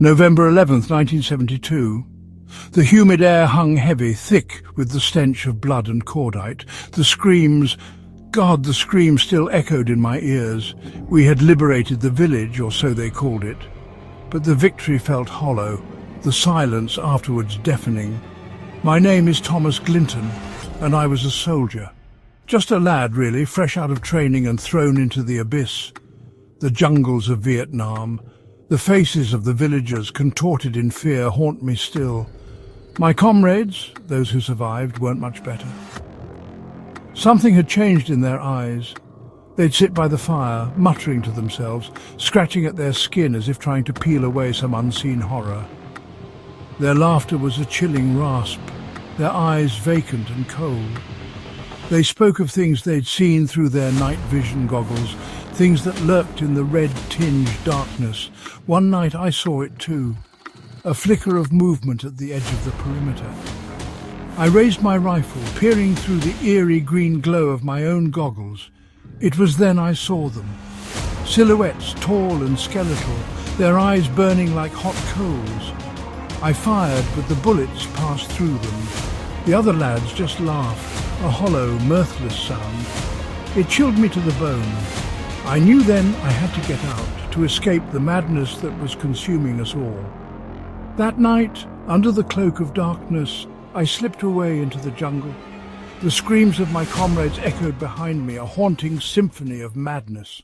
November 11th, 1972. The humid air hung heavy, thick with the stench of blood and cordite. The screams still echoed in my ears. We had liberated the village, or so they called it. But the victory felt hollow, the silence afterwards deafening. My name is Thomas Glinton, and I was a soldier. Just a lad, really, fresh out of training and thrown into the abyss. The jungles of Vietnam, the faces of the villagers contorted in fear haunt me still. My comrades, those who survived, weren't much better. Something had changed in their eyes. They'd sit by the fire, muttering to themselves, scratching at their skin as if trying to peel away some unseen horror. Their laughter was a chilling rasp, their eyes vacant and cold. They spoke of things they'd seen through their night vision goggles, things that lurked in the red-tinged darkness. One night I saw it too, a flicker of movement at the edge of the perimeter. I raised my rifle, peering through the eerie green glow of my own goggles. It was then I saw them. Silhouettes, tall and skeletal, their eyes burning like hot coals. I fired, but the bullets passed through them. The other lads just laughed, a hollow, mirthless sound. It chilled me to the bone. I knew then I had to get out, to escape the madness that was consuming us all. That night, under the cloak of darkness, I slipped away into the jungle. The screams of my comrades echoed behind me, a haunting symphony of madness.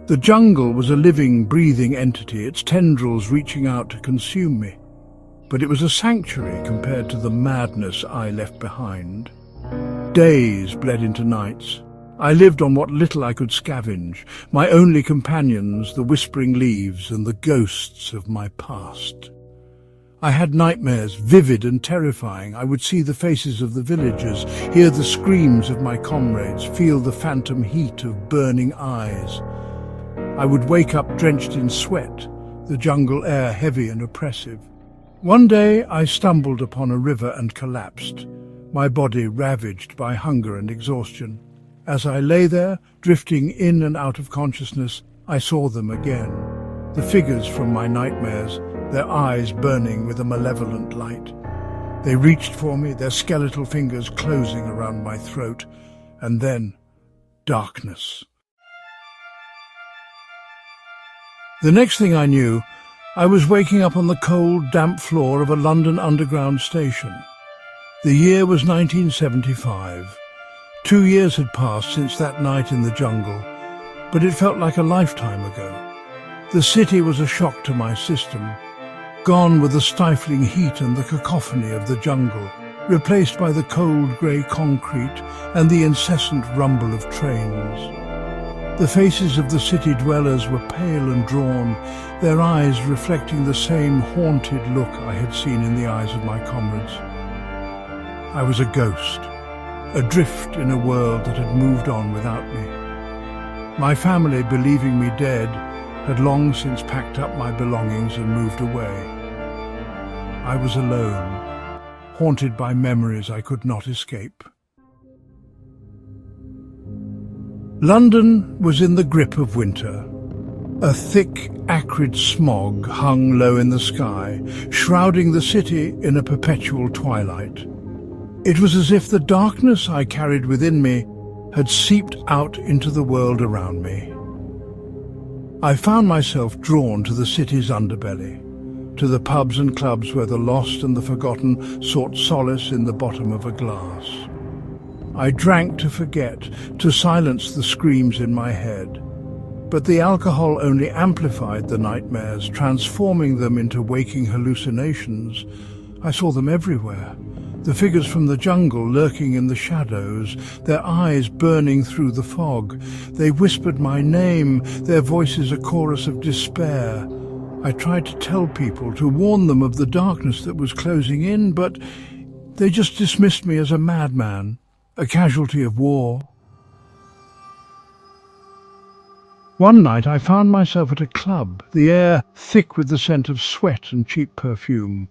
The jungle was a living, breathing entity, its tendrils reaching out to consume me. But it was a sanctuary compared to the madness I left behind. Days bled into nights. I lived on what little I could scavenge, my only companions, the whispering leaves and the ghosts of my past. I had nightmares, vivid and terrifying. I would see the faces of the villagers, hear the screams of my comrades, feel the phantom heat of burning eyes. I would wake up drenched in sweat, the jungle air heavy and oppressive. One day I stumbled upon a river and collapsed, my body ravaged by hunger and exhaustion. As I lay there, drifting in and out of consciousness, I saw them again, the figures from my nightmares, their eyes burning with a malevolent light. They reached for me, their skeletal fingers closing around my throat, and then darkness. The next thing I knew, I was waking up on the cold, damp floor of a London Underground station. The year was 1975. 2 years had passed since that night in the jungle, but it felt like a lifetime ago. The city was a shock to my system, gone with the stifling heat and the cacophony of the jungle, replaced by the cold grey concrete and the incessant rumble of trains. The faces of the city dwellers were pale and drawn, their eyes reflecting the same haunted look I had seen in the eyes of my comrades. I was a ghost, adrift in a world that had moved on without me. My family, believing me dead, had long since packed up my belongings and moved away. I was alone, haunted by memories I could not escape. London was in the grip of winter. A thick, acrid smog hung low in the sky, shrouding the city in a perpetual twilight. It was as if the darkness I carried within me had seeped out into the world around me. I found myself drawn to the city's underbelly, to the pubs and clubs where the lost and the forgotten sought solace in the bottom of a glass. I drank to forget, to silence the screams in my head. But the alcohol only amplified the nightmares, transforming them into waking hallucinations. I saw them everywhere. The figures from the jungle lurking in the shadows, their eyes burning through the fog. They whispered my name, their voices a chorus of despair. I tried to tell people, to warn them of the darkness that was closing in, but they just dismissed me as a madman, a casualty of war. One night I found myself at a club, the air thick with the scent of sweat and cheap perfume.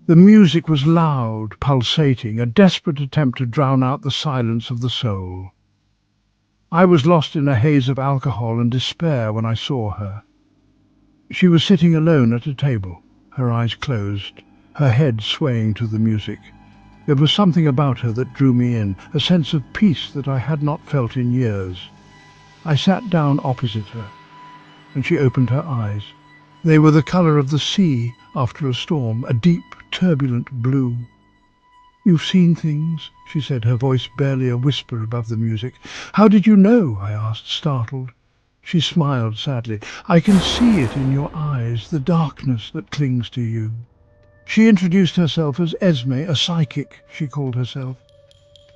The music was loud, pulsating, a desperate attempt to drown out the silence of the soul. I was lost in a haze of alcohol and despair when I saw her. She was sitting alone at a table, her eyes closed, her head swaying to the music. There was something about her that drew me in, a sense of peace that I had not felt in years. I sat down opposite her, and she opened her eyes. They were the colour of the sea after a storm, a deep, turbulent blue. "You've seen things," she said, her voice barely a whisper above the music. "How did you know?" I asked, startled. She smiled sadly. "I can see it in your eyes, the darkness that clings to you." She introduced herself as Esme, a psychic, she called herself.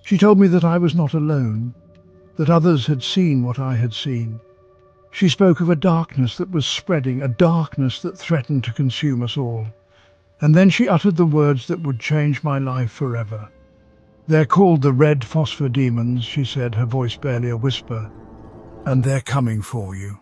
She told me that I was not alone, that others had seen what I had seen. She spoke of a darkness that was spreading, a darkness that threatened to consume us all. And then she uttered the words that would change my life forever. "They're called the red phosphor demons," she said, her voice barely a whisper, "and they're coming for you."